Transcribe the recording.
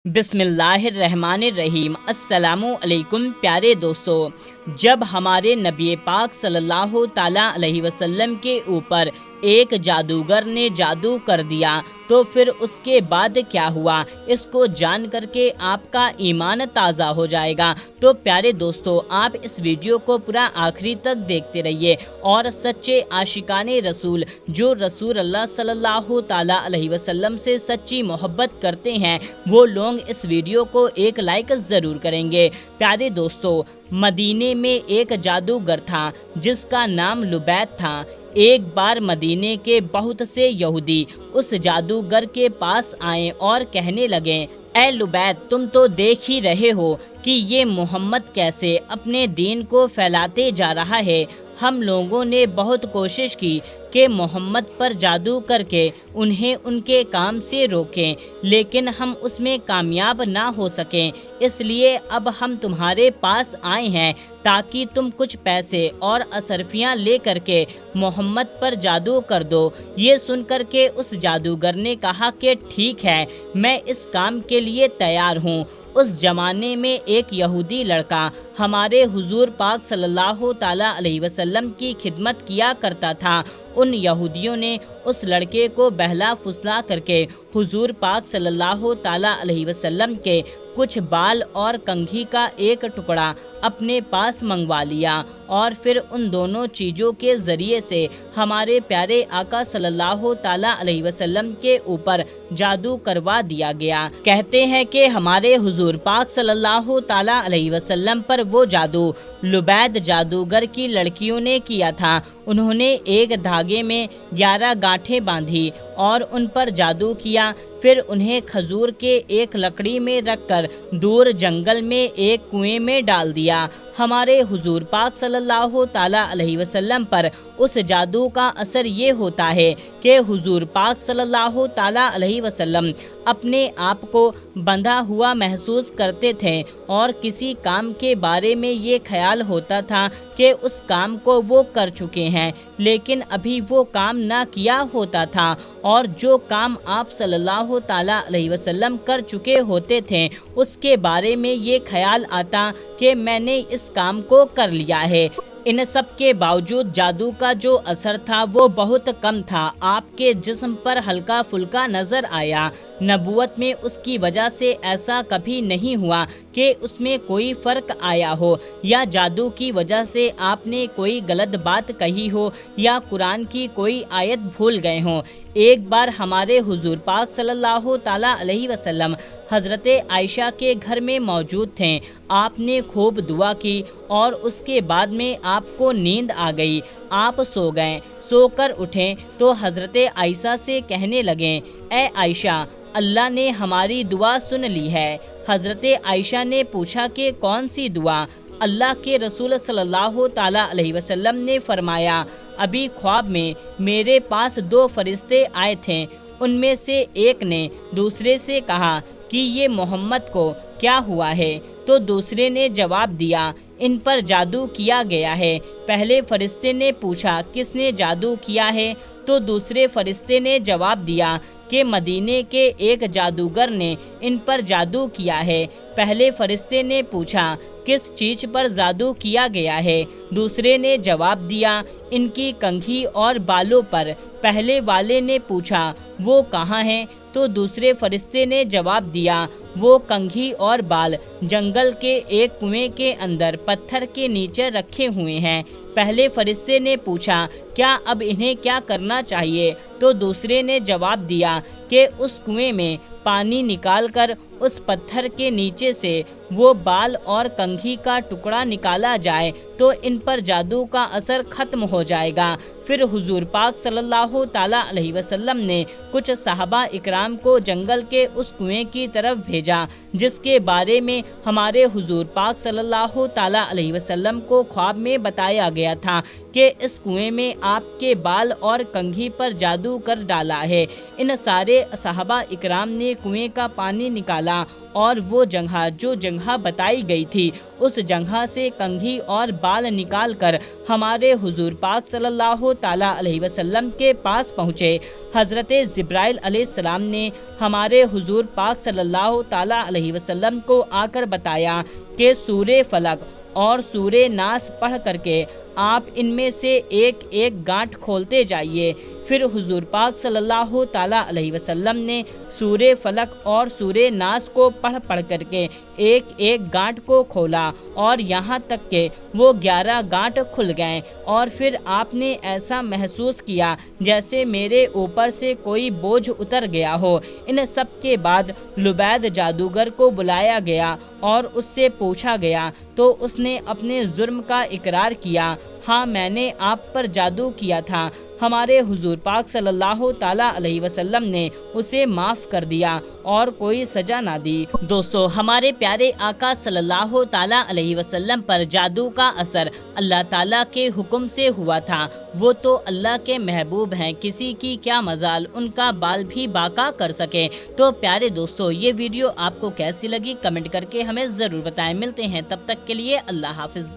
بسم اللہ الرحمن الرحیم۔ السلام علیکم پیارے دوستو، جب ہمارے نبی پاک صلی اللہ تعالیٰ علیہ وسلم کے اوپر ایک جادوگر نے جادو کر دیا تو پھر اس کے بعد کیا ہوا، اس کو جان کر کے آپ کا ایمان تازہ ہو جائے گا۔ تو پیارے دوستو، آپ اس ویڈیو کو پورا آخری تک دیکھتے رہیے اور سچے عاشقان رسول جو رسول اللہ صلی اللہ تعالیٰ علیہ وسلم سے سچی محبت کرتے ہیں وہ لوگ اس ویڈیو کو ایک لائک ضرور کریں گے۔ پیارے دوستو، مدینے میں ایک جادوگر تھا جس کا نام لبید تھا۔ ایک بار مدینے کے بہت سے یہودی اس جادوگر کے پاس آئے اور کہنے لگے، اے لبید، تم تو دیکھ ہی رہے ہو کہ یہ محمد کیسے اپنے دین کو پھیلاتے جا رہا ہے۔ ہم لوگوں نے بہت کوشش کی کہ محمد پر جادو کر کے انہیں ان کے کام سے روکیں، لیکن ہم اس میں کامیاب نہ ہو سکیں۔ اس لیے اب ہم تمہارے پاس آئے ہیں تاکہ تم کچھ پیسے اور اصرفیاں لے کر کے محمد پر جادو کر دو۔ یہ سن کر کے اس جادوگر نے کہا کہ ٹھیک ہے، میں اس کام کے لیے تیار ہوں۔ اس زمانے میں ایک یہودی لڑکا ہمارے حضور پاک صلی اللہ تعالیٰ علیہ وسلم کی خدمت کیا کرتا تھا۔ ان یہودیوں نے اس لڑکے کو بہلا فسلا کر کے حضور پاک صلی اللہ تعالیٰ علیہ وسلم کے کچھ بال اور کنگھی کا ایک ٹکڑا اپنے پاس منگوا لیا، اور پھر ان دونوں چیزوں کے ذریعے سے ہمارے پیارے آقا صلی اللہ تعالیٰ علیہ وسلم کے اوپر جادو کروا دیا گیا۔ کہتے ہیں کہ ہمارے حضور پاک صلی اللہ تعالیٰ علیہ وسلم پر وہ جادو لبید جادوگر کی لڑکیوں نے کیا تھا۔ انہوں نے ایک دھاگے میں 11 گانٹھیں باندھی اور ان پر جادو کیا، پھر انہیں کھجور کے ایک لکڑی میں رکھ کر دور جنگل میں ایک کنویں میں ڈال دیا۔ ہمارے حضور پاک صلی اللہ تعالیٰ علیہ وسلم پر اس جادو کا اثر یہ ہوتا ہے کہ حضور پاک صلی اللہ تعالیٰ علیہ وسلم اپنے آپ کو بندھا ہوا محسوس کرتے تھے، اور کسی کام کے بارے میں یہ خیال ہوتا تھا کہ اس کام کو وہ کر چکے ہیں لیکن ابھی وہ کام نہ کیا ہوتا تھا، اور جو کام آپ صلی اللہ تعالیٰ علیہ وسلم کر چکے ہوتے تھے اس کے بارے میں یہ خیال آتا کہ میں نے اس کام کو کر لیا ہے۔ ان سب کے باوجود جادو کا جو اثر تھا وہ بہت کم تھا۔ آپ کے جسم پر ہلکا پھلکا نظر آیا۔ نبوت میں اس کی وجہ سے ایسا کبھی نہیں ہوا کہ اس میں کوئی فرق آیا ہو، یا جادو کی وجہ سے آپ نے کوئی غلط بات کہی ہو یا قرآن کی کوئی آیت بھول گئے ہوں۔ ایک بار ہمارے حضور پاک صلی اللہ تعالیٰ علیہ وسلم حضرت عائشہ کے گھر میں موجود تھے۔ آپ نے خوب دعا کی اور اس کے بعد میں آپ کو نیند آ گئی۔ آپ سو گئے۔ سو کر اٹھیں تو حضرت عائشہ سے کہنے لگیں، اے عائشہ، اللہ نے ہماری دعا سن لی ہے۔ حضرت عائشہ نے پوچھا کہ کون سی دعا؟ اللہ کے رسول صلی اللہ تعالیٰ علیہ وسلم نے فرمایا، ابھی خواب میں میرے پاس 2 فرشتے آئے تھے، ان میں سے ایک نے دوسرے سے کہا کہ یہ محمد کو کیا ہوا ہے؟ تو دوسرے نے جواب دیا، ان پر جادو کیا گیا ہے۔ پہلے فرشتے نے پوچھا، کس نے جادو کیا ہے؟ تو دوسرے فرشتے نے جواب دیا کہ مدینے کے ایک جادوگر نے ان پر جادو کیا ہے۔ پہلے فرشتے نے پوچھا، کس چیز پر جادو کیا گیا ہے؟ دوسرے نے جواب دیا، ان کی کنگھی اور بالوں پر۔ پہلے والے نے پوچھا، وہ کہاں ہیں؟ تو دوسرے فرشتے نے جواب دیا، وہ کنگھی اور بال جنگل کے ایک کنویں کے اندر پتھر کے نیچے رکھے ہوئے ہیں۔ پہلے فرشتے نے پوچھا، کیا اب انہیں کیا کرنا چاہیے؟ تو دوسرے نے جواب دیا کہ اس کنویں میں پانی نکال کر اس پتھر کے نیچے سے وہ بال اور کنگھی کا ٹکڑا نکالا جائے تو ان پر جادو کا اثر ختم ہو جائے گا۔ پھر حضور پاک صلی اللہ تعالیٰ علیہ وسلم نے کچھ صحابہ اکرام کو جنگل کے اس کنویں کی طرف بھیجا جس کے بارے میں ہمارے حضور پاک صلی اللہ تعالیٰ علیہ وسلم کو خواب میں بتایا گیا تھا کہ اس کنویں میں آپ کے بال اور کنگھی پر جادو کر ڈالا ہے۔ ان سارے صحابہ اکرام نے کنویں کا پانی نکالا اور وہ جگہ جو جگہ بتائی گئی تھی اس جگہ سے کنگھی اور بال نکال کر ہمارے حضور پاک صلی اللہ تعالیٰ علیہ وسلم کے پاس پہنچے۔ حضرت جبرائیل علیہ السلام نے ہمارے حضور پاک صلی اللہ تعالیٰ علیہ وسلم کو آ کر بتایا کہ سورہ فلق اور سورہ ناس پڑھ کر کے آپ ان میں سے ایک ایک گانٹھ کھولتے جائیے۔ پھر حضور پاک صلی اللہ تعالیٰ علیہ وسلم نے سورہ فلق اور سورہ ناس کو پڑھ کر کے ایک ایک گانٹھ کو کھولا اور یہاں تک کہ وہ 11 گانٹھ کھل گئے، اور پھر آپ نے ایسا محسوس کیا جیسے میرے اوپر سے کوئی بوجھ اتر گیا ہو۔ ان سب کے بعد لبید جادوگر کو بلایا گیا اور اس سے پوچھا گیا تو اس نے اپنے جرم کا اقرار کیا، ہاں میں نے آپ پر جادو کیا تھا۔ ہمارے حضور پاک صلی اللہ تعالیٰ علیہ وسلم نے اسے معاف کر دیا اور کوئی سزا نہ دی۔ دوستو، ہمارے پیارے آقا صلی اللہ تعالیٰ علیہ وسلم پر جادو کا اثر اللہ تعالیٰ کے حکم سے ہوا تھا۔ وہ تو اللہ کے محبوب ہیں، کسی کی کیا مجال ان کا بال بھی باقا کر سکے۔ تو پیارے دوستو، یہ ویڈیو آپ کو کیسی لگی کمنٹ کر کے ہمیں ضرور بتائیں۔ ملتے ہیں تب تک کے لیے اللہ حافظ۔